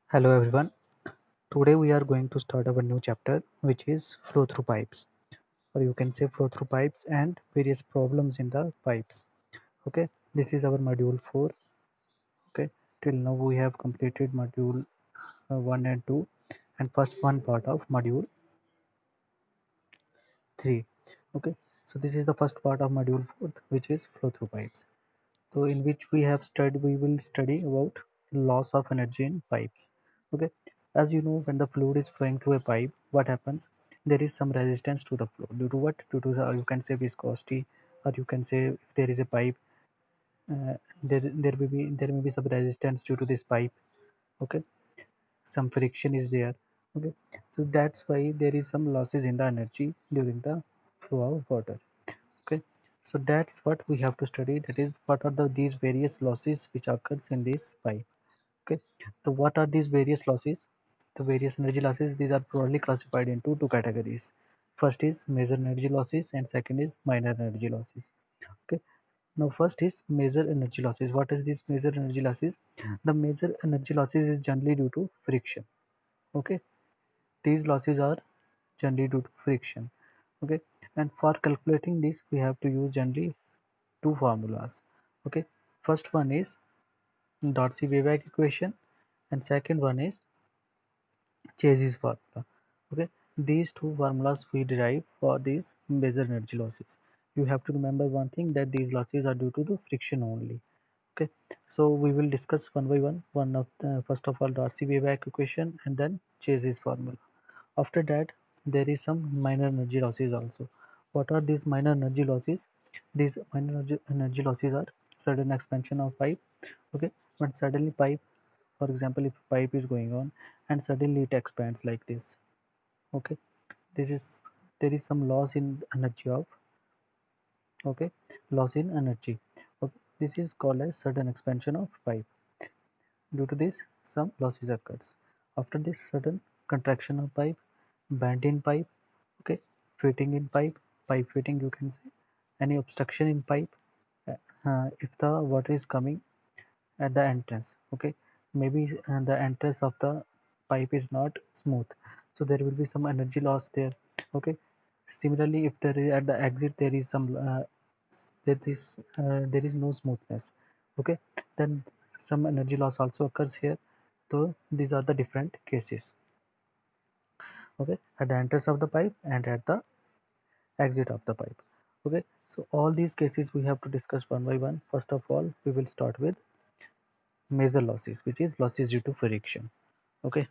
Hello everyone. Today we are going to start our new chapter which is flow through pipes, or you can say flow through pipes and various problems in the pipes. Okay, this is our module 4. Okay, till now we have completed module 1 and 2 and first one part of module 3. Okay, so this is the first part of module 4 which is flow through pipes. So in which we will study about loss of energy in pipes. Okay, as you know, when the fluid is flowing through a pipe, what happens? There is some resistance to the flow. Due to what? Due to you can say viscosity, or you can say if there is a pipe, there may be some resistance due to this pipe. Okay, some friction is there. Okay, so that's why there is some losses in the energy during the flow of water. Okay, so that's what we have to study, that is what are these various losses which occurs in this pipe. Okay, so what are these various losses? The various energy losses, these are broadly classified into two categories. First is major energy losses and second is minor energy losses. Okay, now first is major energy losses. What is this major energy losses? The major energy losses is generally due to friction. Okay, these losses are generally due to friction. Okay, and for calculating this we have to use generally two formulas. Okay, first one is Darcy-Weisbach equation and second one is Chase's formula. Okay, these two formulas we derive for these major energy losses. You have to remember one thing, that these losses are due to the friction only. Okay, so we will discuss one by one of the first of all Darcy-Weisbach equation and then Chase's formula. After that, there is some minor energy losses also. What are these minor energy losses? These minor energy losses are sudden expansion of pipe. Okay, when suddenly pipe, for example, if pipe is going on and suddenly it expands like this. Okay, this is there is some loss in energy of, okay, loss in energy. Okay, this is called as sudden expansion of pipe. Due to this, some losses occurs. After this, sudden contraction of pipe, bend in pipe, okay, fitting in pipe, pipe fitting you can say, any obstruction in pipe, if the water is coming at the entrance, okay, maybe the entrance of the pipe is not smooth, so there will be some energy loss there. Okay, similarly if there is at the exit there is some there is no smoothness, okay, then some energy loss also occurs here. So these are the different cases, okay, at the entrance of the pipe and at the exit of the pipe. Okay, so all these cases we have to discuss one by one. First of all, we will start with major losses, which is losses due to friction. Okay,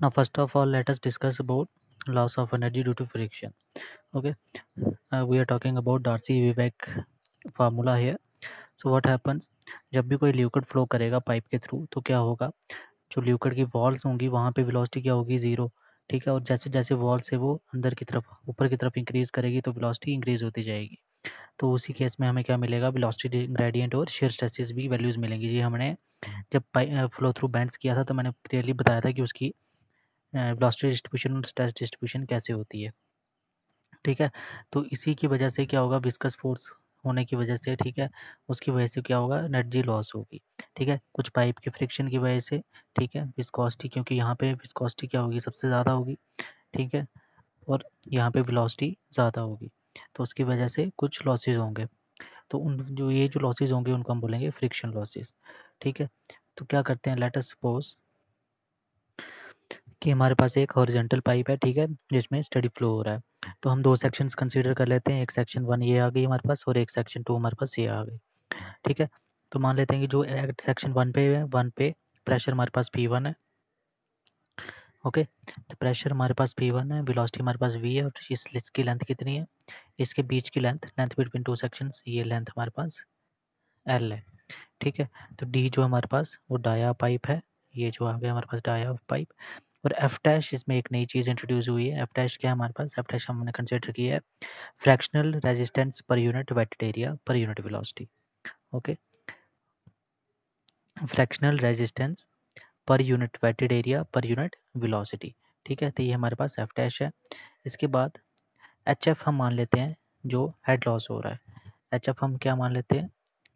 now first of all let us discuss about loss of energy due to friction. Okay, we are talking about Darcy-Weisbach formula है. So what happens, जब भी कोई liquid flow करेगा pipe के through तो क्या होगा, जो लिक्विड की वॉल्स होंगी वहाँ पे वेलोसिटी क्या होगी, ज़ीरो. ठीक है, और जैसे जैसे वॉल से वो अंदर की तरफ ऊपर की तरफ इंक्रीज़ करेगी तो वेलोसिटी इंक्रीज़ होती जाएगी. तो उसी केस में हमें क्या मिलेगा, वेलोसिटी ग्रेडियंट और शियर स्ट्रेसेस भी वैल्यूज़ मिलेंगी. ये हमने जब फ्लो थ्रू बैंड्स किया था तो मैंने क्लियरली बताया था कि उसकी वेलोसिटी डिस्ट्रीब्यूशन और स्ट्रेस डिस्ट्रीब्यूशन कैसे होती है. ठीक है, तो इसी की वजह से क्या होगा, विस्कस फोर्स होने की वजह से, ठीक है, उसकी वजह से क्या होगा, एनर्जी लॉस होगी. ठीक है, कुछ पाइप के फ्रिक्शन की वजह से, ठीक है, विस्कोसिटी, क्योंकि यहाँ पे विस्कोसिटी क्या होगी, सबसे ज़्यादा होगी. ठीक है, और यहाँ पे वेलोसिटी ज़्यादा होगी, तो उसकी वजह से कुछ लॉसेस होंगे. तो उन जो लॉसेस होंगे उनको हम बोलेंगे फ्रिक्शन लॉसेस. ठीक है, तो क्या करते हैं, लेट अस सपोज कि हमारे पास एक हॉरिजॉन्टल पाइप है, ठीक है, जिसमें स्टेडी फ्लो हो रहा है. तो हम दो सेक्शंस कंसीडर कर लेते हैं, एक सेक्शन 1 ये आ गई हमारे पास और एक सेक्शन 2 हमारे पास ये आ गई. ठीक है, तो मान लेते हैं कि जो सेक्शन 1 पे है, 1 पे प्रेशर हमारे पास P1 है. ओके, तो प्रेशर हमारे पास P1 है, वेलोसिटी हमारे पास V है और इसकी लेंथ कितनी है, इसके बीच की लेंथ बिटवीन टू सेक्शंस, ये लेंथ हमारे पास L है. ठीक है, तो D जो हमारे पास वो डाया पाइप है, ये जो आ गया हमारे पास डाया पाइप. और एफ डैश, इसमें एक नई चीज़ इंट्रोड्यूस हुई है. एफ डैश क्या है हमारे पास, एफ डैश हमने कंसिडर किया है fractional resistance per unit wetted area per unit velocity. Okay, fractional resistance per unit wetted area per unit velocity. ठीक है, तो ये हमारे पास एफ डैश है. इसके बाद एच एफ हम मान लेते हैं जो हेड लॉस हो रहा है. एच एफ हम क्या मान लेते हैं,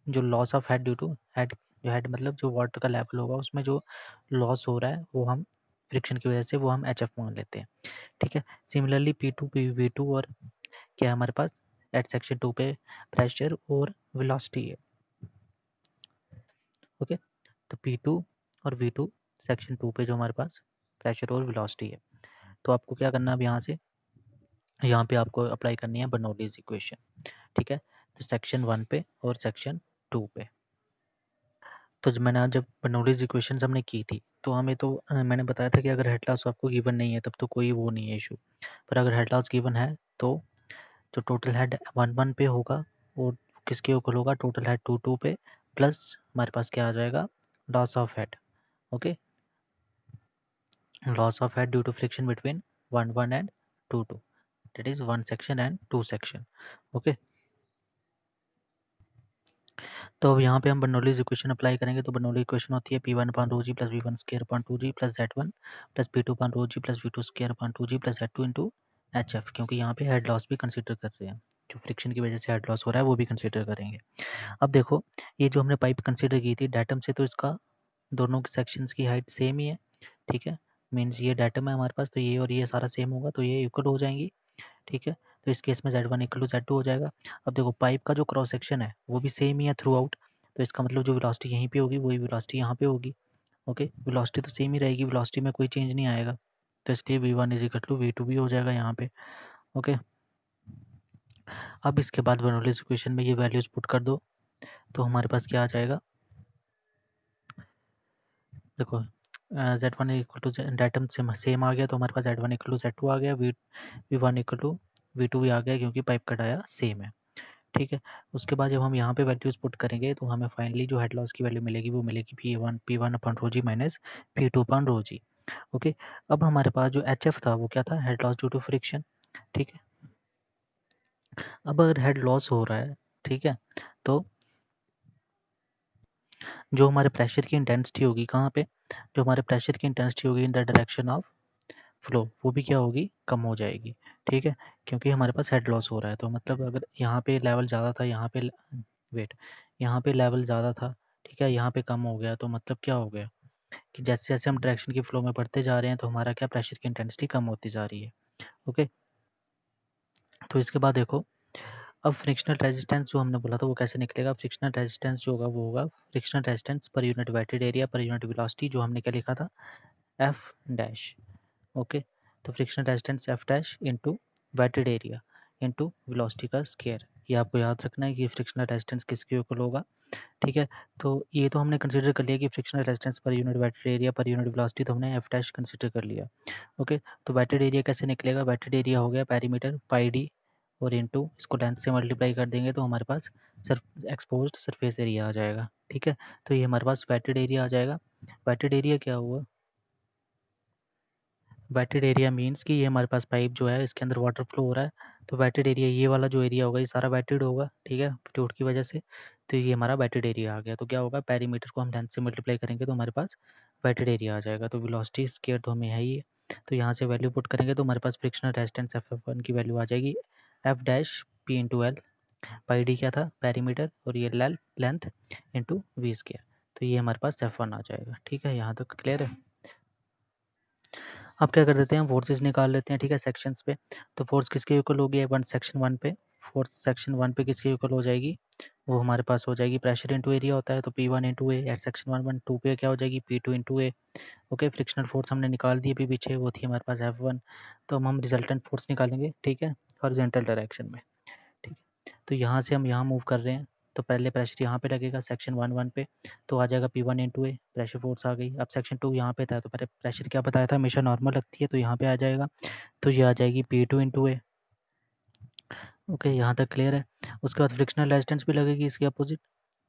जो loss of head due to head जो हेड मतलब जो वाटर का लेवल होगा उसमें जो लॉस हो रहा है वो हम फ्रिक्शन की वजह से वो हम एच एफ मान लेते हैं, ठीक है। Similarly P two P V two और क्या है हमारे पास एट सेक्शन 2 पे प्रेशर और वेलोसिटी है, ओके। तो पी टू और वी टू सेक्शन 2 पे जो हमारे पास प्रेशर और वेलोसिटी है, तो आपको क्या करना है अब यहाँ पे आपको अप्लाई करनी है बर्नौलीज इक्वेशन, ठीक है। तो सेक्शन 1 पे और सेक्शन 2 पे, तो जब बर्नौलीज इक्वेशंस हमने की थी तो हमें तो मैंने बताया था कि अगर हेड लॉस आपको गिवन नहीं है तब तो कोई वो नहीं है इशू, पर अगर हेड लॉस गिवन है तो जो टोटल हेड 1 पे होगा वो किसके इक्वल होगा, टोटल हेड 2 पे प्लस हमारे पास क्या आ जाएगा, loss of head, okay. Loss of head due to friction between 1 and 2 that is 1 section and 2 section, okay. तो अब यहाँ पे हम बर्नौलीज इक्वेशन अप्लाई करेंगे, तो बर्नौली इक्वेशन होती है P1 अपॉन रो जी plus V1 square upon 2G plus Z1 plus P2 upon rho जी plus V2 square upon 2G plus Z2 into HF, क्योंकि यहाँ पे हेड लॉस भी कंसीडर कर रहे हैं, जो फ्रिक्शन की वजह से हेड लॉस हो रहा है वो भी कंसीडर करेंगे। अब देखो ये जो हमने पाइप कंसीडर की थी डाटम से, तो इसका दोनों सेक्शंस की हाइट सेम ही है, ठीक है। मीन्स ये डाटम है हमारे पास, तो ये और ये सारा सेम होगा तो ये इक्वल हो जाएंगी, ठीक है। तो इस केस में Z1 इक्वल टू Z2 हो जाएगा। अब देखो पाइप का जो क्रॉस सेक्शन है वो भी सेम ही है थ्रू आउट, तो इसका मतलब जो वेलोसिटी यहीं पे होगी वही वेलोसिटी यहाँ पे होगी, ओके। वेलोसिटी तो सेम ही रहेगी, वेलोसिटी में कोई चेंज नहीं आएगा, तो इसलिए V1 is equal to V2 भी हो जाएगा यहाँ पे, ओके। अब इसके बाद बर्नौलीज इक्वेशन में ये वैल्यूज पुट कर दो तो हमारे पास क्या आ जाएगा, देखो Z1 इक्वल टू डाटम से सेम आ गया तो हमारे पास Z1 इक्वल टू Z2 आ गया, V1 इक्वल टू V2 भी आ गया क्योंकि पाइप का डाया सेम है, ठीक है। उसके बाद जब हम यहाँ पे वैल्यूज पुट करेंगे तो हमें फाइनली जो हेड लॉस की वैल्यू मिलेगी वो मिलेगी P1 अपॉन रो जी माइनस P2 अपॉन रो जी, ओके। अब हमारे पास जो HF था वो क्या था, head loss due to friction, ठीक है। अब अगर हेड लॉस हो रहा है, ठीक है, तो जो हमारे प्रेशर की इंटेंसिटी होगी कहाँ पे, जो हमारे प्रेशर की इंटेंसिटी होगी इन द डायरेक्शन ऑफ फ्लो वो भी क्या होगी, कम हो जाएगी, ठीक है। क्योंकि हमारे पास हेड लॉस हो रहा है, तो मतलब अगर यहाँ पे लेवल ज़्यादा था, यहाँ पे वेट यहाँ पे लेवल ज़्यादा था, ठीक है, यहाँ पे कम हो गया, तो मतलब क्या हो गया कि जैसे जैसे हम डायरेक्शन की फ्लो में बढ़ते जा रहे हैं तो हमारा क्या प्रेशर की इंटेंसिटी कम होती जा रही है, ओके। तो इसके बाद देखो अब फ्रिक्शनल रेजिस्टेंस जो हमने बोला था वो कैसे निकलेगा, फ्रिक्शनल रेजिस्टेंस जो होगा वो होगा frictional resistance per unit wetted area per unit velocity, जो हमने क्या लिखा था एफ डैश, ओके। तो frictional resistance F dash into wetted area into velocity का स्क्वायर, ये आपको याद रखना है कि फ्रिक्शनल रेजिस्टेंस किसके इक्वल होगा, ठीक है। तो ये तो हमने कंसीडर कर लिया कि frictional resistance per unit wetted area per unit velocity, तो हमने एफ डैश कंसीडर कर लिया, ओके। तो वेटेड एरिया कैसे निकलेगा, वेटेड एरिया हो गया पेरीमीटर पाई डी और इंटू इसको लेंथ से मल्टीप्लाई कर देंगे तो हमारे पास सिर्फ एक्सपोज्ड सरफेस एरिया आ जाएगा, ठीक है। तो ये हमारे पास वेटेड एरिया आ जाएगा। वेटेड एरिया क्या हुआ, वेटेड एरिया मीन्स कि ये हमारे पास पाइप जो है इसके अंदर वाटर फ्लो हो रहा है, तो वेटेड एरिया ये वाला जो एरिया होगा ये सारा वेटेड होगा, ठीक है, फ्लूइड की वजह से। तो ये हमारा वेटेड एरिया आ गया, तो क्या होगा पेरीमीटर को हम लेंथ से मल्टीप्लाई करेंगे तो हमारे पास वेटेड एरिया आ जाएगा। तो वेलोसिटी स्क्वायर तो हमें है ही, तो यहाँ से वैल्यू पुट करेंगे तो हमारे पास फ्रिक्शनल रेजिस्टेंस F1 की वैल्यू आ जाएगी f dash p into l, pi d क्या था पेरीमीटर और ये लेंथ इंटू वी स्क्वायर, तो ये हमारे पास F1 आ जाएगा, ठीक है। यहाँ तक क्लियर है। अब क्या कर देते हैं फोर्सेस निकाल लेते हैं, ठीक है, सेक्शंस पे। तो फोर्स किसके इक्वल होगी वन सेक्शन 1 पे, फोर्स सेक्शन 1 पे किसके इक्वल हो जाएगी, वो हमारे पास हो जाएगी प्रेशर इंटू एरिया होता है तो P1 इंटू ए एट सेक्शन 1 1 2 पे क्या हो जाएगी P2 इंटू ए, ओके। फ्रिक्शनल फोर्स हमने निकाल दी अभी पीछे, वो थी हमारे पास F1, तो हम रिजल्टेंट फोर्स निकालेंगे, ठीक है, हॉरिजॉन्टल डायरेक्शन में, ठीक है। तो यहाँ से हम यहाँ मूव कर रहे हैं तो पहले प्रेशर यहाँ पे लगेगा सेक्शन 1 1 पे, तो आ जाएगा P1 इंटू ए, प्रेशर फोर्स आ गई। अब सेक्शन 2 यहाँ पे था तो पहले प्रेशर क्या बताया था हमेशा नॉर्मल लगती है, तो यहाँ पे आ जाएगा, तो ये आ जाएगी P2 इंटू ए, ओके। यहाँ तक क्लियर है। उसके बाद फ्रिक्शनल रेजिस्टेंस भी लगेगी इसके अपोजिट,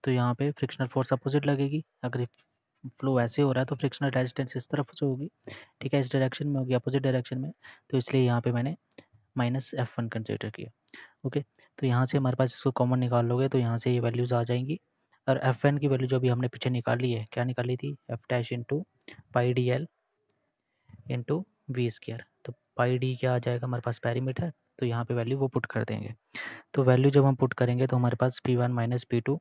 तो यहाँ पे फ्रिक्शनल फोर्स अपोजिट लगेगी, अगर फ्लो ऐसे हो रहा है तो फ्रिक्शनल रेजिस्टेंस इस तरफ से होगी, ठीक है, इस डायरेक्शन में होगी अपोजिट डायरेक्शन में, तो इसलिए यहाँ पे मैंने -F1 कंसिडर किया, ओके। तो यहाँ से हमारे पास इसको कॉमन निकाल लोगे तो यहाँ से ये वैल्यूज़ आ जाएंगी, और F1 की वैल्यू जो अभी हमने पीछे निकाली है क्या निकाली थी, F dash into pi D L into V square, तो पाई डी क्या आ जाएगा हमारे पास पेरीमीटर, तो यहाँ पे वैल्यू वो पुट कर देंगे। तो वैल्यू जब हम पुट करेंगे तो हमारे पास P1 माइनस P2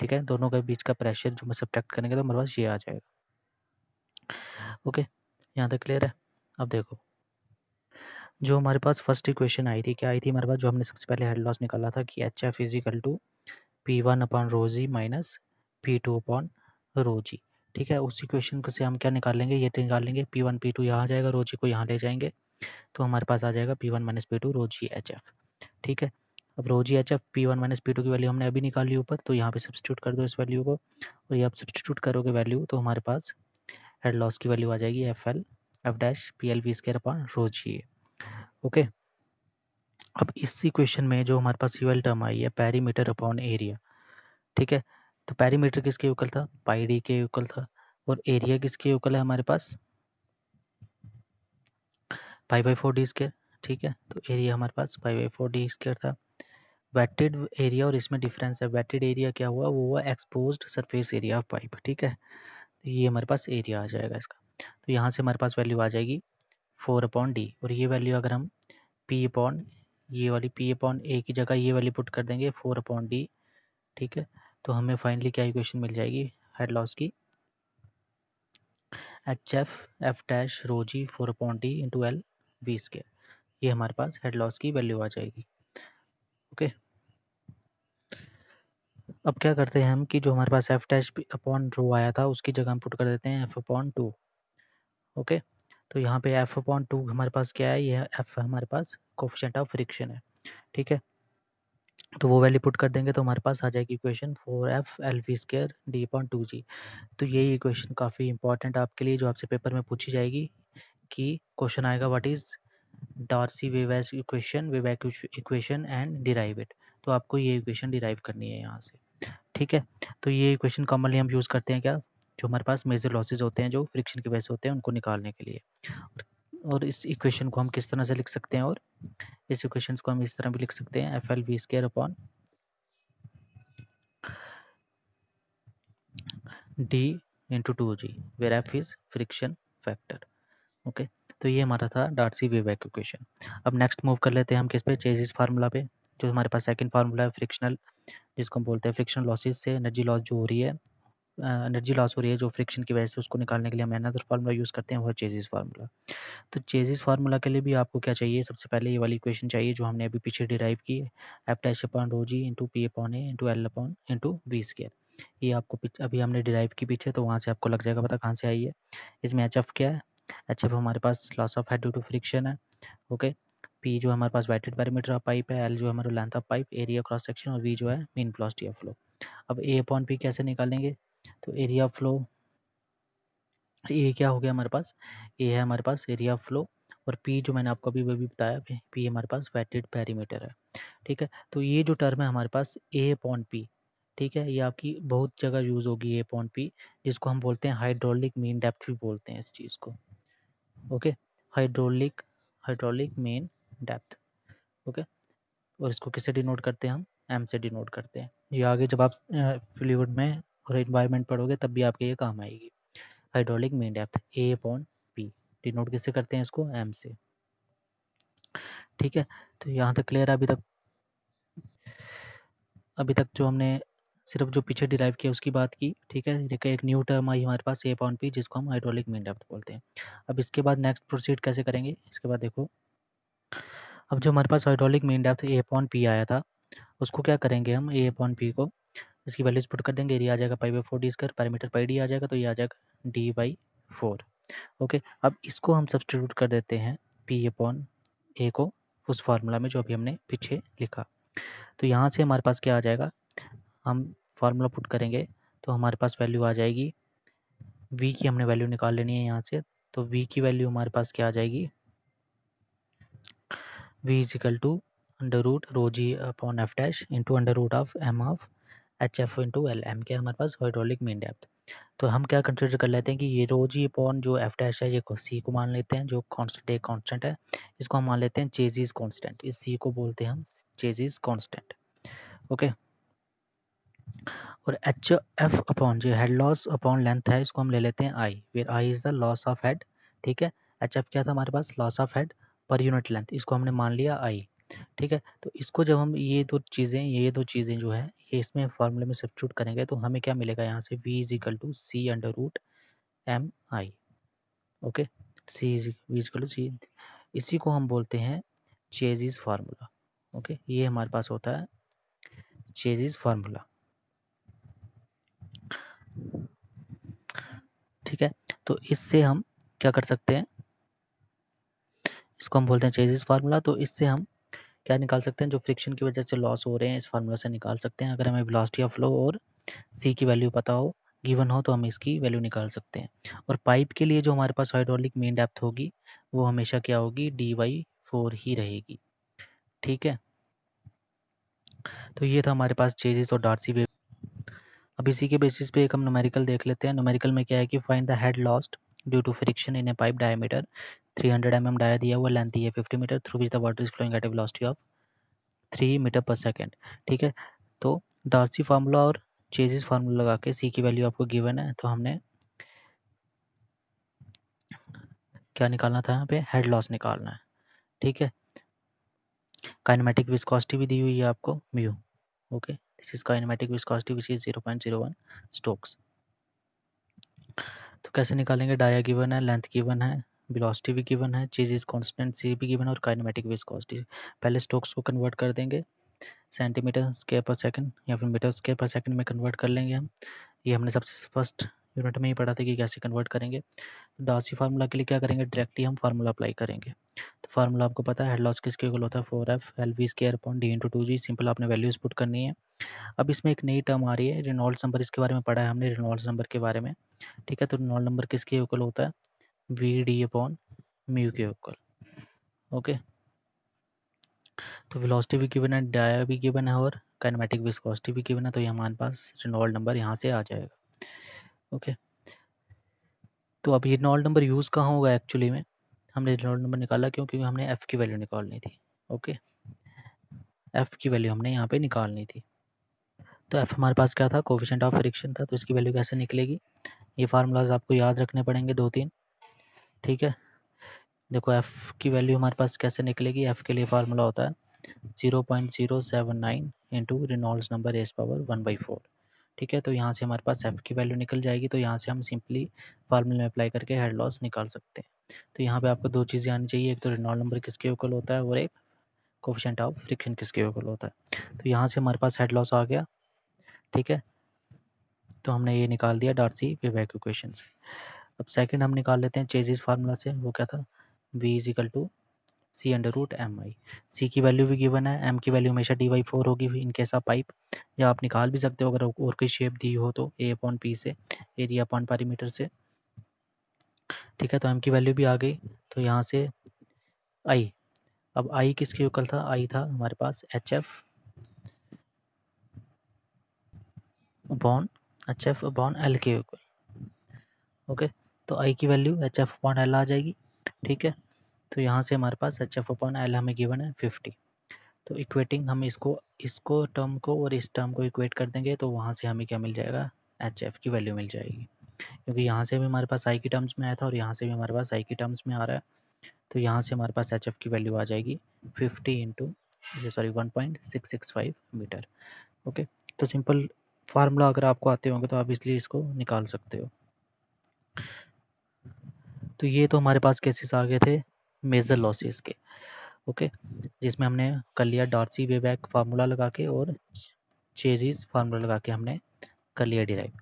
ठीक है, दोनों के बीच का प्रेशर जो हम सब्ट्रैक्ट करेंगे तो हमारे पास ये आ जाएगा। ओके, यहाँ तक क्लियर है। अब देखो, जो हमारे पास फर्स्ट इक्वेशन आई थी, क्या आई थी हमारे पास, जो हमने सबसे पहले हेड लॉस निकाला था कि h f is equal to P1 upon rho ji minus P2 upon rho g. ठीक है, उस इक्वेशन को से हम क्या निकाल लेंगे, ये निकाल लेंगे, P1 P2 यहाँ आ जाएगा, रो जी को यहाँ ले जाएंगे, तो हमारे पास आ जाएगा P1 minus P2 rho g h f. ठीक है, अब rho g h f P1 minus P2 की वैल्यू हमने अभी निकाली ऊपर, तो यहाँ पे सब्सटीट्यूट कर दो इस वैल्यू को, और ये आप सब्सटीट्यूट करोगे वैल्यू, तो हमारे पास हेड लॉस की वैल्यू आ जाएगी f dash p l we square upon rho ji. Okay, अब इस इक्वेशन में जो हमारे पास यूएल टर्म आई है, पेरीमीटर अपॉन एरिया। ठीक है, तो पेरीमीटर किसके इक्वल था, पाई डी के इक्वल था, और एरिया किसके इक्वल है हमारे पास, पाई बाई 4 डी स्क्वायर। ठीक है, तो एरिया हमारे पास पाई बाई 4 डी स्क्वायर था। वेटेड एरिया और इसमें डिफरेंस है, वेटेड एरिया क्या हुआ, वो हुआ exposed surface area of pipe. ठीक है, तो ये हमारे पास एरिया आ जाएगा इसका, तो यहाँ से हमारे पास वैल्यू आ जाएगी 4/d, और ये वैल्यू अगर हम पी अपॉन, ये वाली पी अपॉन ए की जगह ये वाली पुट कर देंगे 4/d। ठीक है, तो हमें फाइनली क्या इक्वेशन मिल जाएगी हेड लॉस की, एच एफ डैश रो जी 4/d into L V square. ये हमारे पास हेड लॉस की वैल्यू आ जाएगी। ओके, अब क्या करते हैं हम कि जो हमारे पास एफ डैश अपॉन रो आया था उसकी जगह हम पुट कर देते हैं F/2। ओके, तो यहाँ पे F/2 हमारे पास क्या है, ये एफ हमारे पास कोफिशिएंट ऑफ फ्रिक्शन है। ठीक है, तो वो वैल्यू पुट कर देंगे तो हमारे पास आ जाएगी इक्वेशन 4F/L/V²D/2G। तो ये इक्वेशन काफ़ी इंपॉर्टेंट आपके लिए, जो आपसे पेपर में पूछी जाएगी, कि क्वेश्चन आएगा what is Darcy Weisbach equation and derive it. तो आपको ये इक्वेशन डिराइव करनी है यहाँ से। ठीक है, तो ये इक्वेशन कॉमनली हम यूज़ करते हैं क्या, जो हमारे पास मेजर लॉसेज होते हैं जो फ्रिक्शन की वजह से होते हैं उनको निकालने के लिए। और इस इक्वेशन को हम किस तरह से लिख सकते हैं, और इस इक्वेशन को हम इस तरह भी लिख सकते हैं, F L we square upon D into 2G, where F is friction factor. Okay, तो ये हमारा था डार्सी-वेवैक्स इक्वेशन। अब नेक्स्ट मूव कर लेते हैं हम किस पे, चेज़िस फार्मूला पे। जो हमारे पास सेकंड फार्मूला है फ्रिक्शनल, जिसको हम बोलते हैं फ्रिक्शनल लॉसेस से एनर्जी लॉस जो हो रही है, एनर्जी लॉस हो रही है जो फ्रिक्शन की वजह से, उसको निकालने के लिए हम अनदर फार्मूला यूज़ करते हैं, वो है चेज़िस फार्मूला। तो चेज़िस फार्मूला के लिए भी आपको क्या चाहिए, सबसे पहले ये वाली इक्वेशन चाहिए जो हमने अभी पीछे डिराइव की है, F dash upon rho g into P upon A into L upon into V square. ये आपको अभी हमने डिराइव की पीछे, तो वहाँ से आपको लग जाएगा पता कहाँ से आई है। इसमें एच एफ क्या है, एच एफ हमारे पास loss of head due to friction है। ओके, पी जो हमारे पास वेटेड पेरीमीटर ऑफ पाइप है, एल जो हमारा length of pipe, area cross section, और वी जो है मीन वेलोसिटी ऑफ फ्लो। अब ए अपॉन पी कैसे निकालेंगे, तो एरिया ऑफ फ्लो, ये क्या हो गया हमारे पास, ये है हमारे पास एरिया ऑफ फ्लो, और पी जो मैंने आपको अभी भी बताया, पी हमारे पास वेटेड पेरीमीटर है। ठीक है, तो ये जो टर्म है हमारे पास ए अपॉन पी, ठीक है, ये आपकी बहुत जगह यूज़ होगी ए अपॉन पी, जिसको हम बोलते हैं हाइड्रोलिक मीन डेप्थ भी बोलते हैं इस चीज़ को। Okay, hydraulic hydraulic mean depth. Okay, और इसको किससे डिनोट करते हैं हम, एम से डिनोट करते हैं। ये आगे जब आप फ्लूइड में और एनवायरनमेंट पढ़ोगे तब भी आपके ये काम आएगी। Hydraulic mean depth a upon P, denote किससे करते हैं इसको, एम से। ठीक है, तो यहाँ तक क्लियर है। अभी तक जो हमने सिर्फ जो पीछे डिराइव किया उसकी बात की। ठीक है, एक न्यू टर्म आई हमारे पास ए अपॉन पी, जिसको हम हाइड्रोलिक मीन डेप्थ बोलते हैं। अब इसके बाद नेक्स्ट प्रोसीड कैसे करेंगे, इसके बाद देखो, अब जो हमारे पास hydraulic mean depth a upon p आया था, उसको क्या करेंगे हम, ए अपॉन पी को इसकी वैल्यूज पुट कर देंगे, एरिया आ जाएगा pi by 4 d square, parameter pi d आ जाएगा, तो ये आ जाएगा D/4। ओके, अब इसको हम सब्सटीट्यूट कर देते हैं पी अपॉन ए को उस फार्मूला में जो अभी हमने पीछे लिखा। तो यहाँ से हमारे पास क्या आ जाएगा, हम फार्मूला पुट करेंगे तो हमारे पास वैल्यू आ जाएगी, वी की हमने वैल्यू निकाल लेनी है यहाँ से, तो वी की वैल्यू हमारे पास क्या आ जाएगी, V is equal to under root rho g upon F dash into under root of M of H F into L. M क्या है हमारे पास, हाइड्रोलिक मीन डेप्थ। तो हम क्या कंसिडर कर लेते हैं कि ये रो जी अपॉन जो एफ डैश है, ये सी को मान लेते हैं, जो कॉन्स्टेंट एक कॉन्स्टेंट है, इसको हम मान लेते हैं चेजिस कॉन्स्टेंट, इस सी को बोलते हैं हम चेजिस कॉन्स्टेंट। ओके, और एच एफ अपॉन जो हेड लॉस अपॉन लेंथ है, इसको हम ले लेते हैं I, where I is the loss of head. ठीक है, एच एफ क्या था हमारे पास, लॉस ऑफ हेड पर यूनिट लेंथ, इसको हमने मान लिया आई। ठीक है। तो इसको जब हम ये दो चीज़ें जो है ये इसमें फार्मूले में सब्स्टिट्यूट करेंगे तो हमें क्या मिलेगा यहाँ से v is equal to C under root M I. Okay, C is V is equal to C, इसी को हम बोलते हैं चेजिस फार्मूला। ओके, ये हमारे पास होता है चेजिस फार्मूला। ठीक है, तो इससे हम क्या कर सकते हैं, इसको हम बोलते हैं चेजिस फार्मूला। तो इससे हम क्या निकाल सकते हैं, जो फ्रिक्शन की वजह से लॉस हो रहे हैं इस फार्मूला से निकाल सकते हैं। अगर हमें वेलोसिटी ऑफ फ्लो और सी की वैल्यू पता हो, गिवन हो, तो हम इसकी वैल्यू निकाल सकते हैं। और पाइप के लिए जो हमारे पास हाइड्रोलिक मीन डेप्थ होगी वो हमेशा क्या होगी, dy/4 ही रहेगी। ठीक है, तो ये था हमारे पास चेजिस और डार्सी वेव। अब इसी के बेसिस पे एक हम न्यूमेरिकल देख लेते हैं। न्यूमेरिकल में क्या है कि find the head lost due to friction in a pipe diameter 300 mm dia दिया हुआ, लेंथ है 50 metre, through which the water is flowing at a velocity of 3 metre पर सेकेंड। ठीक है, तो डार्सी फार्मूला और चेजिस फार्मूला लगा के सी की वैल्यू आपको गिवन है, तो हमने क्या निकालना था, यहाँ पे हेड लॉस निकालना है। ठीक है, काइनेमेटिक विस्कोसिटी भी दी हुई है आपको mu. Okay, this is kinematic viscosity which is 0.01 Stokes. तो कैसे निकालेंगे, डाया गिवन है, लेंथ गिवन है, वेलोसिटी भी गिवन है, चेजिस कांस्टेंट सी भी गिवन है और काइनेमेटिक विस्कोसिटी। पहले स्टोक्स को कन्वर्ट कर देंगे सेंटीमीटर स्क्वायर पर सेकंड या फिर मीटर स्क्वायर पर सेकंड में कन्वर्ट कर लेंगे हम। ये हमने सबसे फर्स्ट यूनिट में ही पढ़ा था कि कैसे कन्वर्ट करेंगे। तो डार्सी फार्मूला के लिए क्या करेंगे, डायरेक्टली हम फार्मूला अप्लाई करेंगे। तो फार्मूला आपको पता है, हेड लॉस किसके इक्वल होता है, 4f LV square upon d into 2g। Simple आपने वैल्यूज पुट करनी है। अब इसमें एक नई टर्म आ रही है रेनॉल्ड्स नंबर, इसके बारे में पढ़ा है हमने रेनॉल्ड्स नंबर के बारे में। ठीक है, तो रेनॉल्ड्स नंबर किसके इक्वल होता है, VD अपॉन म्यू के इक्वल। ओके, तो वेलोसिटी भी गिवन है, डाया भी गिवन है और काइनेमेटिक विस्कोसिटी भी गिवन है, तो ये हमारे पास रेनॉल्ड्स नंबर यहाँ से आ जाएगा। ओके, तो अब ये रेनॉल्ड्स नंबर यूज़ कहाँ होगा, एक्चुअली में हमने रेनॉल्ड्स नंबर निकाला क्यों, क्योंकि हमने एफ़ की वैल्यू निकालनी थी। ओके, एफ़ की वैल्यू हमने यहाँ पे निकालनी थी। तो एफ़ हमारे पास क्या था, कोफिशिएंट ऑफ फ्रिक्शन था। तो इसकी वैल्यू कैसे निकलेगी, ये फार्मूलाज आपको याद रखने पड़ेंगे 2-3। ठीक है, देखो एफ़ की वैल्यू हमारे पास कैसे निकलेगी, एफ़ के लिए फार्मूला होता है 0.079 into Reynolds number S power 1/4। ठीक है, तो यहाँ से हमारे पास एफ़ की वैल्यू निकल जाएगी। तो यहाँ से हम सिंपली फार्मूले में अप्लाई करके हेड लॉस निकाल सकते हैं। तो यहाँ पे आपको दो चीज़ें आनी चाहिए, एक तो रेनॉल्ड्स नंबर किसके इक्वल होता है और एक कोफिशिएंट ऑफ फ्रिक्शन किसके इक्वल होता है। तो यहाँ से हमारे पास हेड लॉस आ गया। ठीक है, तो हमने ये निकाल दिया डार्सी वेव इक्वेशन से। अब सेकंड हम निकाल लेते हैं चेजिस फार्मूला से, वो क्या था, v is equal to C under root M I. C की वैल्यू भी गिवन है, एम की वैल्यू हमेशा dy/4 होगी इन केस ऑफ पाइप, या आप निकाल भी सकते हो अगर और कोई शेप दी हो तो ए अपॉन पी से, एरिया अपॉन पेरीमीटर से। ठीक है, तो एम की वैल्यू भी आ गई। तो यहाँ से आई, अब आई किसके इक्वल था, आई था हमारे पास एच एफ अपॉन एल के इक्वल। ओके, तो आई की value H F upon L आ जाएगी। ठीक है, तो यहाँ से हमारे पास एच एफ अपॉन एल हमें गिवन है 50। तो इक्वेटिंग हम इसको टर्म को और इस टर्म को इक्वेट कर देंगे, तो वहाँ से हमें क्या मिल जाएगा, एच एफ की वैल्यू मिल जाएगी। क्योंकि यहाँ से भी हमारे पास आई की टर्म्स में आया था और यहाँ से भी हमारे पास आई की टर्म्स में आ रहा है। तो यहाँ से हमारे पास एच एफ की वैल्यू आ जाएगी 50 इंटू 1.665 मीटर। ओके, तो सिंपल फार्मूला अगर आपको आते होंगे तो आप इसलिए इसको निकाल सकते हो। तो ये तो हमारे पास केसेस आ गए थे मेजर लॉसेस के। ओके, जिसमें हमने कर लिया डार्सी वेबैक फार्मूला लगा के और चेजिस फार्मूला लगा के हमने कर लिया derive.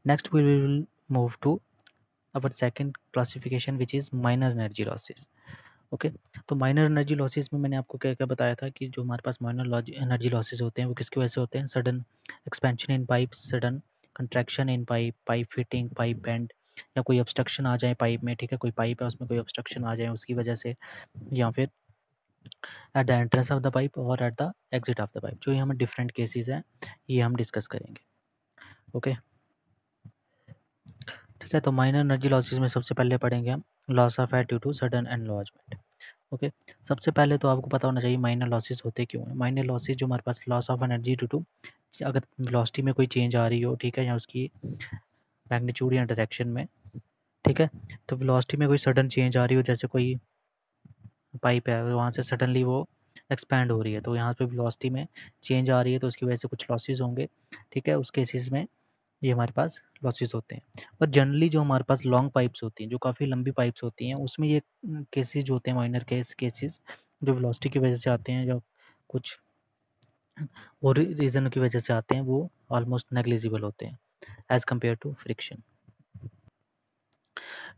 Next we will move to our second classification which is minor energy losses. Okay, तो माइनर एनर्जी लॉसेस में मैंने आपको क्या क्या बताया था कि जो हमारे पास माइनर एनर्जी लॉसेस होते हैं वो किसकी वजह से होते हैं, sudden expansion in pipe, sudden contraction in pipe, pipe fitting, pipe bend, या कोई ऑब्स्ट्रक्शन आ जाए पाइप में। ठीक है, कोई पाइप है उसमें कोई ऑब्स्ट्रक्शन आ जाए उसकी वजह से, या फिर at the entrance of the pipe और at the exit of the pipe. जो ये हमें डिफरेंट केसेस हैं ये हम डिस्कस करेंगे। ओके, ठीक है, तो माइनर एनर्जी लॉसेस में सबसे पहले पढ़ेंगे हम loss of air due to sudden enlargement. Okay, सबसे पहले तो आपको पता होना चाहिए माइनर लॉसेस होते क्यों हैं। माइनर लॉसेस जो हमारे पास loss of energy due to, अगर वेलोसिटी में कोई चेंज आ रही हो, ठीक है, या उसकी मैग्नीट्यूड या डायरेक्शन में, ठीक है, तो वेलोसिटी में कोई सडन चेंज आ रही हो, जैसे कोई पाइप है वहाँ से सडनली वो एक्सपैंड हो रही है, तो यहाँ पे वेलोसिटी में चेंज आ रही है, तो उसकी वजह से कुछ लॉसेस होंगे, ठीक है। उस केसेस में ये हमारे पास लॉसेस होते हैं। पर जनरली जो हमारे पास लॉन्ग पाइप्स होती हैं, जो काफ़ी लंबी पाइप्स होती हैं, उसमें ये केसेस जो होते हैं, माइनर केसेस जो वेलोसिटी की वजह से आते हैं, जो कुछ और रीज़न की वजह से आते हैं, वो ऑलमोस्ट नेग्लिजिबल होते हैं एज़ कम्पेयर टू फ्रिक्शन,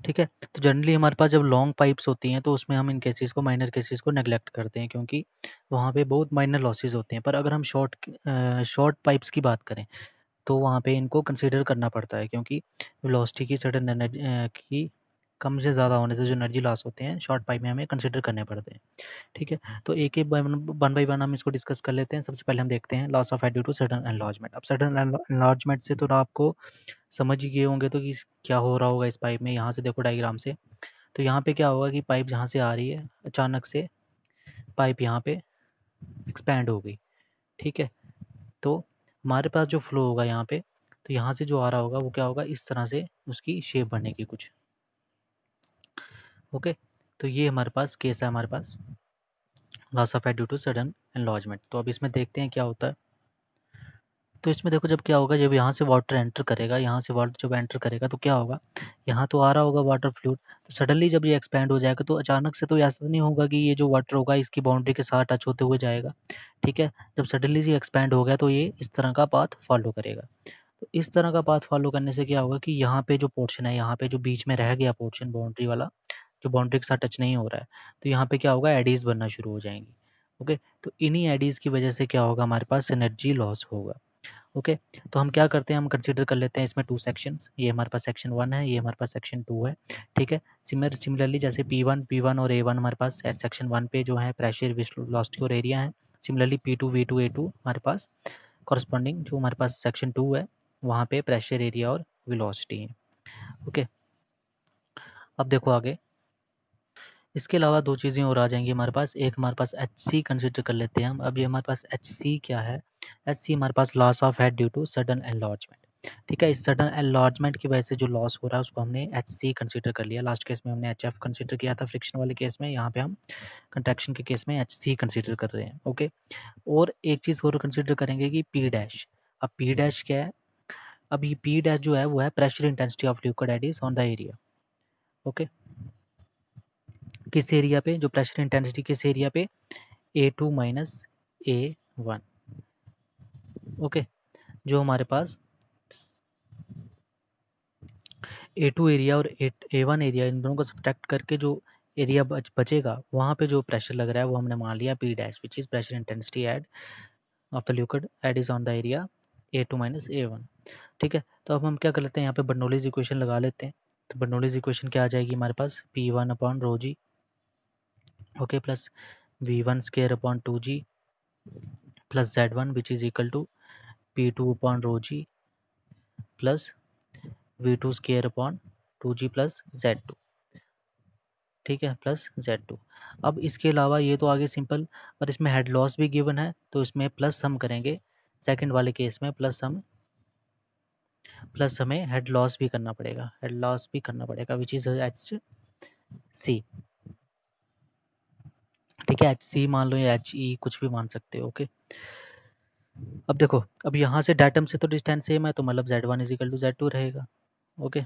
ठीक है। तो जनरली हमारे पास जब लॉन्ग पाइप्स होती हैं, तो उसमें हम इन केसेस को, माइनर केसेस को नेग्लेक्ट करते हैं, क्योंकि वहाँ पे बहुत माइनर लॉसेस होते हैं। पर अगर हम शॉर्ट पाइप्स की बात करें, तो वहाँ पे इनको कंसीडर करना पड़ता है, क्योंकि वेलोसिटी की सडन एनर्जी की कम से ज़्यादा होने से जो एनर्जी लॉस होते हैं, शॉर्ट पाइप में हमें कंसीडर करने पड़ते हैं, ठीक है। तो एक एक वन बाय वन हम इसको डिस्कस कर लेते हैं। सबसे पहले हम देखते हैं loss of head due to sudden enlargement. अब सडन एनलार्जमेंट से तो आपको समझ ही गए होंगे तो कि क्या हो रहा होगा इस पाइप में। यहाँ से देखो डायग्राम से, तो यहाँ पे क्या होगा कि पाइप जहाँ से आ रही है, अचानक से पाइप यहाँ पे एक्सपैंड हो गई, ठीक है। तो हमारे पास जो फ्लो होगा यहाँ पे, तो यहाँ से जो आ रहा होगा वो क्या होगा, इस तरह से उसकी शेप बनेगी कुछ, ओके। तो ये हमारे पास केस है, हमारे पास loss of head due to sudden enlargement. तो अब इसमें देखते हैं क्या होता है। तो इसमें देखो जब क्या होगा, जब यहाँ से वाटर एंटर करेगा, यहाँ से वाटर जब एंटर करेगा तो क्या होगा, यहाँ तो आ रहा होगा वाटर फ्लूइड, तो सडनली जब ये एक्सपैंड हो जाएगा, तो अचानक से तो ऐसा नहीं होगा कि ये जो वाटर होगा इसकी बाउंड्री के साथ टच होते हुए जाएगा, ठीक है। जब सडनली ये एक्सपैंड हो गया, तो ये इस तरह का पाथ फॉलो करेगा। तो इस तरह का पाथ फॉलो करने से क्या होगा कि यहाँ पे जो पोर्शन है, यहाँ पे जो बीच में रह गया पोर्शन बाउंड्री वाला, जो बाउंड्री के साथ टच नहीं हो रहा है, तो यहाँ पे क्या होगा, एडीज बनना शुरू हो जाएंगी, ओके। तो इन्हीं एडीज की वजह से क्या होगा, हमारे पास एनर्जी लॉस होगा, ओके। तो हम क्या करते हैं, हम कंसीडर कर लेते हैं इसमें 2 सेक्शंस। ये हमारे पास सेक्शन 1 है, ये हमारे पास सेक्शन 2 है, ठीक है। सिमिलरली जैसे P1 और A1 हमारे पास सेक्शन 1 पे जो है प्रेशर, वेलोसिटी और एरिया है। सिमिलरली P2 V2 A2 हमारे पास कॉरस्पॉन्डिंग जो हमारे पास सेक्शन 2 है, वहाँ पे प्रेशर, एरिया और वेलोसिटी है, ओके। अब देखो आगे, इसके अलावा 2 चीज़ें और आ जाएँगी हमारे पास। एक हमारे पास एचसी कंसीडर कर लेते हैं हम। अब ये हमारे पास एचसी क्या है? एचसी हमारे पास loss of head due to sudden enlargement, ठीक है। इस सडन एनलार्जमेंट की वजह से जो लॉस हो रहा है उसको हमने एचसी कंसीडर कर लिया। लास्ट केस में हमने एचएफ कंसीडर किया था फ्रिक्शन वाले केस में, यहाँ पे हम कंट्रैक्शन के केस में एचसी कंसीडर कर रहे हैं, ओके। और एक चीज़ और कंसीडर करेंगे कि पी डैश। अब पी डैश क्या है? अब ये पी डैश जो है वो है pressure intensity of liquid Aedes on the area, okay. किस एरिया पे? जो प्रेशर इंटेंसिटी किस एरिया पे? A2 minus A1, okay. जो हमारे पास A2 एरिया और A1 एरिया, इन दोनों को सब्ट्रैक्ट करके जो एरिया बचेगा, वहाँ पे जो प्रेशर लग रहा है वो हमने मान लिया P dash, which is pressure intensity add of the liquid add is on the area A2 minus A1, ठीक है। तो अब हम क्या कर लेते हैं, यहाँ पे बर्नौलीज इक्वेशन लगा लेते हैं। तो बर्नौलीज इक्वेशन क्या आ जाएगी हमारे पास? P1 upon rho ji, okay, plus V1 square upon 2G plus Z1 which is equal to P2 upon rho ji plus V2 square upon 2G plus Z2, ठीक है, प्लस Z2। अब इसके अलावा ये तो आगे सिंपल, पर इसमें हेड लॉस भी गिवन है, तो इसमें प्लस हम करेंगे। सेकंड वाले केस में प्लस हमें हेड लॉस भी करना पड़ेगा, हेड लॉस भी करना पड़ेगा विच इज HC, ठीक है। HC मान लो या HE कुछ भी मान सकते हो, ओके। अब देखो, अब यहाँ से डाटम से तो डिस्टेंस सेम है, तो मतलब Z1 is equal to Z2 रहेगा, ओके,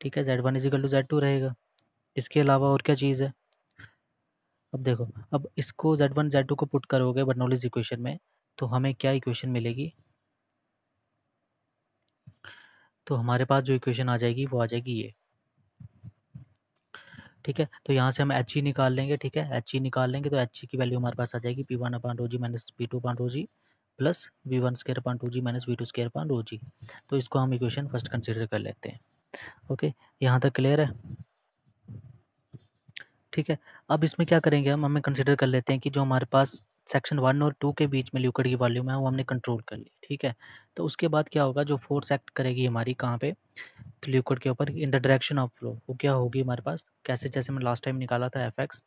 ठीक है। Z1 is equal to Z2 रहेगा। इसके अलावा और क्या चीज़ है? अब देखो, अब इसको Z1 Z2 को पुट करोगे बर्नौलीज इक्वेशन में, तो हमें क्या इक्वेशन मिलेगी? तो हमारे पास जो इक्वेशन आ जाएगी वो आ जाएगी ये, ठीक है। तो यहाँ से हम एच ई निकाल लेंगे, ठीक है। एच ई निकाल लेंगे तो एच ई की वैल्यू हमारे पास आ जाएगी P1 अपॉन रो जी माइनस P2 अपॉन रो जी plus V1 square upon 2G minus V2 square upon rho G. तो इसको हम इक्वेशन फर्स्ट कंसिडर कर लेते हैं, ओके। यहाँ तक क्लियर है, ठीक है। अब इसमें क्या करेंगे हम, हमें कंसिडर कर लेते हैं कि जो हमारे पास सेक्शन 1 और 2 के बीच में लिक्विड की वॉल्यूम है वो हमने कंट्रोल कर ली, ठीक है। तो उसके बाद क्या होगा, जो फोर्स एक्ट करेगी हमारी कहाँ पे, तो लिक्विड के ऊपर इन द डायरेक्शन ऑफ फ्लो, वो क्या होगी हमारे पास, कैसे जैसे मैंने लास्ट टाइम निकाला था Fx,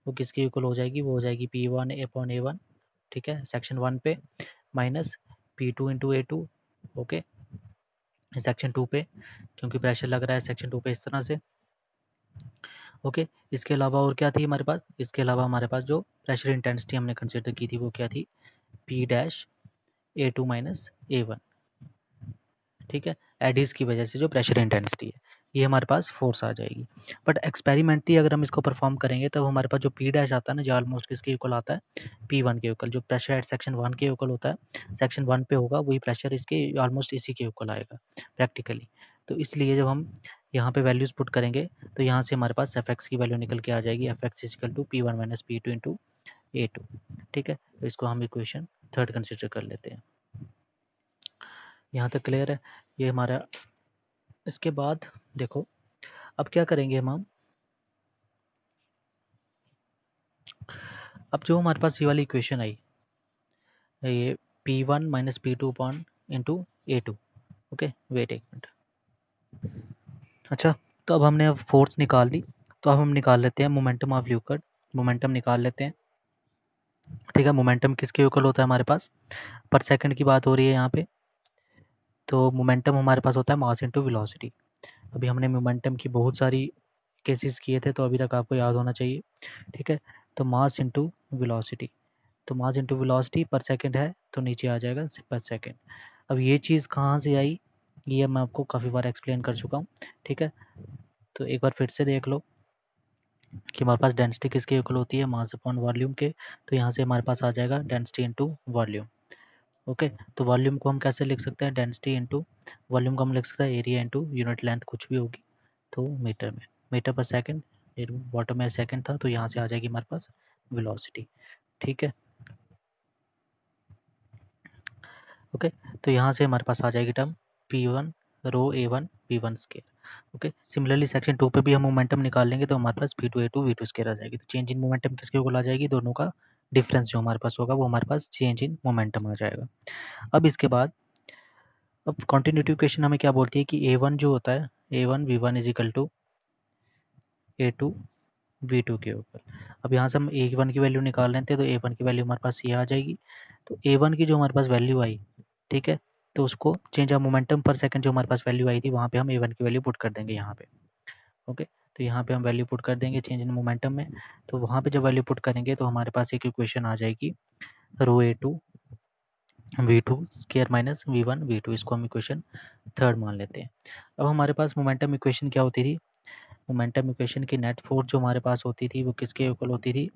वो किसकी इक्वल हो जाएगी, वो हो जाएगी P1 अपॉन A1, ठीक है, सेक्शन 1 पे, minus P2 into A2, okay, section 2 पे, क्योंकि प्रेशर लग रहा है सेक्शन 2 पे इस तरह से, ओके, इसके अलावा और क्या थी हमारे पास? इसके अलावा हमारे पास जो प्रेशर इंटेंसिटी हमने कंसिडर की थी वो क्या थी? P dash A2 minus A1, ठीक है, एडिस की वजह से जो प्रेशर इंटेंसिटी है ये हमारे पास फोर्स आ जाएगी। बट एक्सपेरिमेंटली अगर हम इसको परफॉर्म करेंगे तब हमारे पास जो P डैश आता है ना, जो ऑलमोस्ट किसके इक्वल आता है? P1 के इक्वल। जो प्रेशर एट सेक्शन 1 के इक्वल होता है, सेक्शन 1 पे होगा वही प्रेशर इसके ऑलमोस्ट इसी के इक्वल आएगा प्रैक्टिकली। तो इसलिए जब हम यहाँ पे वैल्यूज़ पुट करेंगे तो यहाँ से हमारे पास एफ एक्स की वैल्यू निकल के आ जाएगी, F X is equal to P1 minus P2 into A2, ठीक है। तो इसको हम इक्वेशन थर्ड कंसिडर कर लेते हैं। यहाँ तक क्लियर है? ये हमारा, इसके बाद देखो अब क्या करेंगे हम अब जो हमारे पास ये वाली इक्वेशन आई, ये P1 minus P2 upon into A2, okay, wait एक मिनट। अच्छा, तो अब हमने फोर्स निकाल ली, तो अब हम निकाल लेते हैं मोमेंटम ऑफ ल्यूकर्ड। मोमेंटम निकाल लेते हैं, ठीक है। मोमेंटम किसके इक्वल होता है हमारे पास? पर सेकंड की बात हो रही है यहाँ पे, तो मोमेंटम हमारे पास होता है मास इंटू वेलोसिटी। अभी हमने मोमेंटम की बहुत सारी केसेस किए थे, तो अभी तक आपको याद होना चाहिए, ठीक है। तो मास इंटू वेलोसिटी, तो मास इंटू वेलोसिटी पर सेकंड है तो नीचे आ जाएगा पर सेकंड। अब ये चीज़ कहाँ से आई, ये मैं आपको काफ़ी बार एक्सप्लेन कर चुका हूँ, ठीक है। तो एक बार फिर से देख लो कि हमारे पास डेंसिटी किसके इक्वल होती है? मास अपॉन वॉल्यूम के। तो यहाँ से हमारे पास आ जाएगा डेंसिटी इंटू वॉल्यूम, ओके। तो वॉल्यूम को हम कैसे लिख सकते हैं? डेंसिटी इंटू वॉल्यूम को हम लिख सकते हैं एरिया इंटू यूनिट लेंथ, कुछ भी होगी तो मीटर में, मीटर पर सेकंड, बॉटम में सेकंड था तो यहाँ से आ जाएगी हमारे पास वेलोसिटी, ठीक है, ओके। तो यहाँ से हमारे पास आ जाएगी टर्म P1 रो A1 P1 square, okay. Similarly section 2 पे भी हम मोमेंटम निकाल लेंगे तो हमारे पास P2 A2 V2 स्केयर आ जाएगी। तो चेंज इन मोमेंटम किसके इक्वल आ जाएगी? दोनों का डिफरेंस जो हमारे पास होगा वो हमारे पास चेंज इन मोमेंटम आ जाएगा। अब इसके बाद अब कॉन्टिन्यूटी इक्वेशन हमें क्या बोलती है कि A1 जो होता है A1 V1 is equal to A2 V2 के ऊपर। अब यहाँ से हम A1 की वैल्यू निकाल लेते हैं, तो A1 की वैल्यू हमारे पास ये आ जाएगी। तो A1 की जो हमारे पास वैल्यू आई, ठीक है, तो उसको change of momentum per second जो हमारे पास वैल्यू आई थी वहाँ पे हम A1 की वैल्यू पुट कर देंगे यहाँ पे, ओके। तो यहाँ पे हम वैल्यू पुट कर देंगे चेंज इन मोमेंटम में। तो वहाँ पे जब वैल्यू पुट करेंगे तो हमारे पास एक इक्वेशन आ जाएगी रो A2 V2 square minus V1 V2, इसको हम इक्वेशन थर्ड मान लेते हैं। अब हमारे पास मोमेंटम इक्वेशन क्या होती थी? मोमेंटम इक्वेशन की नेट फोर्स जो हमारे पास होती थी वो किसके इक्वल होती थी?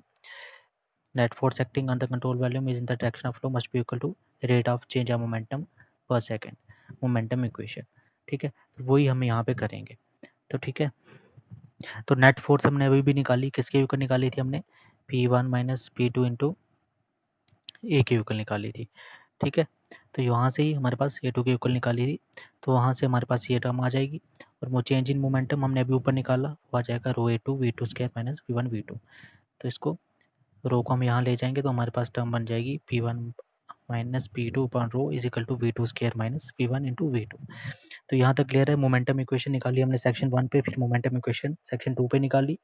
Net force acting on the control volume is in the direction of flow must be equal to rate of change of momentum per second, momentum equation, ठीक है। तो वही हम यहाँ पे करेंगे, तो ठीक है। तो नेट फोर्स हमने अभी भी निकाली, किसके इक्वल निकाली थी हमने? P1 माइनस P2 इंटू ए के इक्वल निकाली थी, ठीक है। तो यहाँ से ही हमारे पास A2 के इक्वल निकाली थी, तो वहाँ से हमारे पास ये टर्म आ जाएगी। और वो चेंज इन मोमेंटम हमने अभी ऊपर निकाला, वो आ जाएगा रो A2 V2 square minus V1 V2। तो इसको रो को हम यहाँ ले जाएंगे तो हमारे पास टर्म बन जाएगी P1 minus P2 upon rho is equal to V2 square minus P1 into V2। तो यहाँ तक क्लियर है? मोमेंटम इक्वेशन निकाली हमने सेक्शन 1 पे, फिर मोमेंटम इक्वेशन सेक्शन 2 पे निकाली।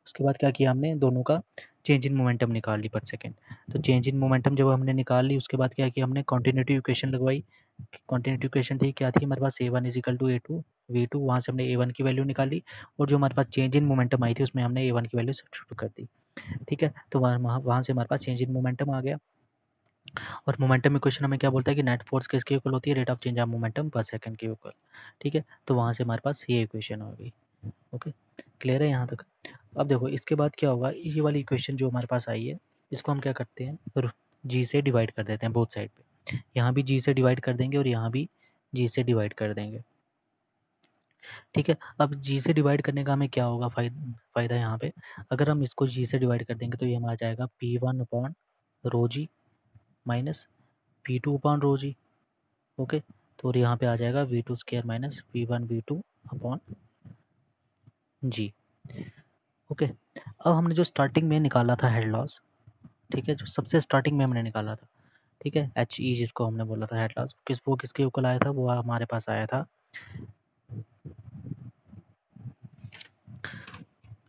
उसके बाद क्या किया हमने? दोनों का चेंज इन मोमेंटम निकाल ली पर सेकंड। तो चेंज इन मोमेंटम जब हमने निकाल ली उसके बाद क्या किया हमने? कॉन्टिन्यूटी इक्वेशन लगवाई। कॉन्टिन्यूटी इक्वेशन थी क्या थी हमारे पास? A1 is equal to A2 V2, वहाँ से हमने A1 की वैल्यू निकाली और जो हमारे पास चेंज इन मोमेंटम आई थी उसमें हमने A1 की वैल्यू सब्स्टिट्यूट कर दी, ठीक है। तो वहाँ से हमारे पास चेंज इन मोमेंटम आ गया। और मोमेंटम इक्वेशन हमें क्या बोलता है कि नेट फोर्स किसके इक्वल होती है? Rate of change of momentum per second के इक्वल, ठीक है। तो वहाँ से हमारे पास ये इक्वेशन हो गई, ओके। क्लियर है यहाँ तक? अब देखो इसके बाद क्या होगा, ये वाली इक्वेशन जो हमारे पास आई है इसको हम क्या करते हैं? जी से डिवाइड कर देते हैं बोथ साइड पे। यहाँ भी जी से डिवाइड कर देंगे और यहाँ भी जी से डिवाइड कर देंगे, ठीक है। अब जी से डिवाइड करने का हमें क्या होगा फ़ायदा यहाँ पे? अगर हम इसको जी से डिवाइड कर देंगे तो ये हमारा जाएगा P1 अपॉन रो जी माइनस P2 अपॉन रो जी, ओके। तो और यहाँ पे आ जाएगा V2 square minus V1 V2 upon G, okay. अब हमने जो स्टार्टिंग में निकाला था हेड लॉस, ठीक है, जो सबसे स्टार्टिंग में हमने निकाला था, ठीक है, एच ई जिसको हमने बोला था हेड लॉस, वो किसके इक्वल आया था? वो हमारे पास आया था,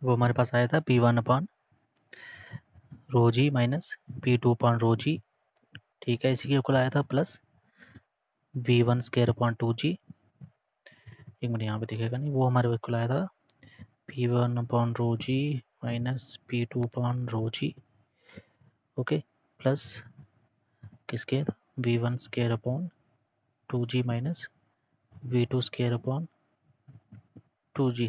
वो हमारे पास आया था P1 अपॉन रो जी minus P2 upon rho g, ठीक है, इसी के इक्वल आया था plus V1 square upon 2G। एक मिनट यहाँ पे दिखेगा नहीं, वो हमारे इक्वल आया था P1 upon rho g minus P2 upon rho g, okay, plus किसके V1 square upon 2g minus V2 square upon 2g,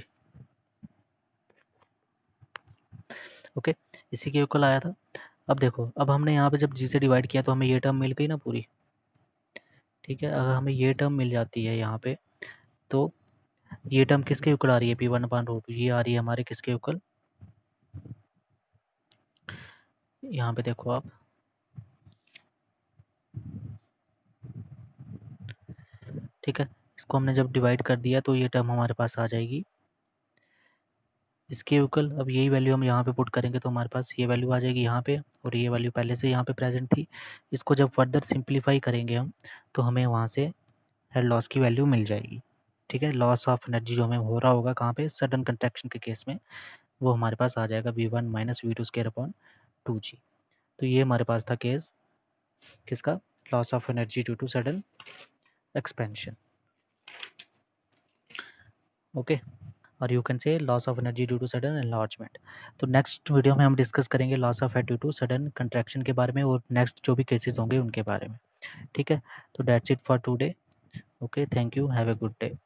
okay, इसी के इक्वल आया था। अब देखो, अब हमने यहाँ पे जब g से डिवाइड किया तो हमें ये टर्म मिल गई ना पूरी, ठीक है। अगर हमें ये टर्म मिल जाती है यहाँ पे, तो ये टर्म किसके इक्वल आ रही है, P1 अपॉन रो टू, ये आ रही है हमारे किसके इक्वल, यहाँ पे देखो आप, ठीक है। इसको हमने जब डिवाइड कर दिया तो ये टर्म हमारे पास आ जाएगी इसके इक्वल। अब यही वैल्यू हम यहाँ पे पुट करेंगे तो हमारे पास ये वैल्यू आ जाएगी यहाँ पे, और ये वैल्यू पहले से यहाँ पे प्रेजेंट थी। इसको जब फर्दर सिंप्लीफाई करेंगे हम, तो हमें वहाँ से हेड लॉस की वैल्यू मिल जाएगी, ठीक है। लॉस ऑफ एनर्जी जो हमें हो रहा होगा कहाँ पे, सडन कंट्रैक्शन के केस में, वो हमारे पास आ जाएगा V1 minus V2 square upon 2g। तो ये हमारे पास था केस किसका, loss of energy due to sudden expansion, okay, और you can say loss of energy due to sudden enlargement. तो नेक्स्ट वीडियो में हम डिस्कस करेंगे loss of head due to sudden contraction के बारे में, और नेक्स्ट जो भी केसेस होंगे उनके बारे में, ठीक है। तो that's it for today, okay, thank you, have a good day.